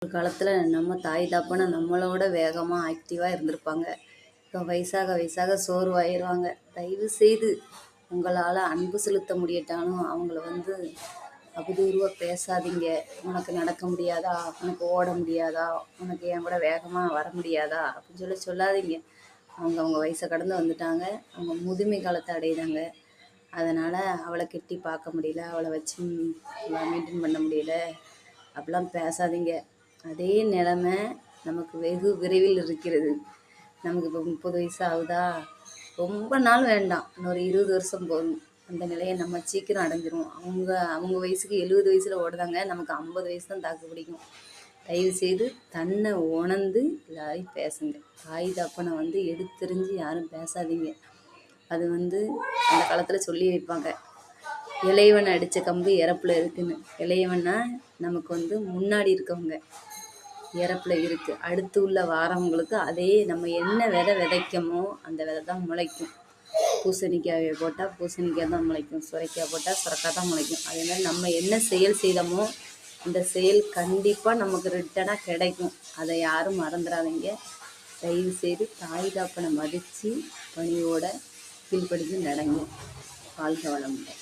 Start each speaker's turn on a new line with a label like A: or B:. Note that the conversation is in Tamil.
A: ஒரு காலத்தில் நம்ம தாய் தாப்பனை நம்மளோட வேகமாக ஆக்டிவாக இருந்திருப்பாங்க. இப்போ வயசாக வயசாக சோர்வாயிருவாங்க. தயவு செய்து உங்களால் அன்பு செலுத்த முடியட்டாலும் அவங்கள அவதூறுவாக பேசாதீங்க. உனக்கு நடக்க முடியாதா, உனக்கு ஓட முடியாதா, உனக்கு என் கூட வேகமாக வர முடியாதா அப்படின்னு சொல்லாதீங்க. அவங்க வயசை கடந்து வந்துட்டாங்க. அவங்க முதுமை காலத்தை அடையிறாங்க. அதனால் அவளை கெட்டி பார்க்க முடியல, அவளை வச்சு மெயின்டைன் பண்ண முடியல அப்படிலாம் பேசாதீங்க. அதே நிலைமை நமக்கு வெகு விரைவில் இருக்கிறது. நமக்கு இப்போ 30 வயசு ஆகுதா, ரொம்ப நாள் வேண்டாம், இன்னொரு 20 வருஷம் போதும். அந்த நிலையை நம்ம சீக்கிரம் அடைஞ்சிருவோம். அவங்க வயசுக்கு 70 வயசில் ஓடுதாங்க, நமக்கு 50 வயசு தான் தாக்கு பிடிக்கும். தயவுசெய்து தன்னை உணர்ந்து எல்லாரையும் பேசுங்க. தாய் தப்பனை எடுத்தெறிஞ்சு யாரும் பேசாதீங்க. அது அந்த காலத்தில் சொல்லி வைப்பாங்க, இளையவன் அடித்த கம்பு இறப்பில் இருக்குன்னு. இளையவன்னா நமக்கு முன்னாடி இருக்கவங்க இறப்பில் இருக்குது. அடுத்து உள்ள வாரவங்களுக்கு அதே நம்ம என்ன விதை விதைக்கமோ அந்த விதை தான் முளைக்கும். பூசணிக்காயை போட்டால் பூசணிக்காய் தான் முளைக்கும், சுரைக்காய் போட்டால் சுரைக்காய் தான் முளைக்கும். அதே மாதிரி நம்ம என்ன செயல் செய்தோமோ அந்த செயல் கண்டிப்பாக நமக்கு ரிட்டனாக கிடைக்கும். அதை யாரும் மறந்துடாதீங்க. தயவுசெய்து தாய் தாப்பனை மதித்து பணியோட கீழ்ப்படுத்தி நடங்க. வாழ்க வளமுடன்.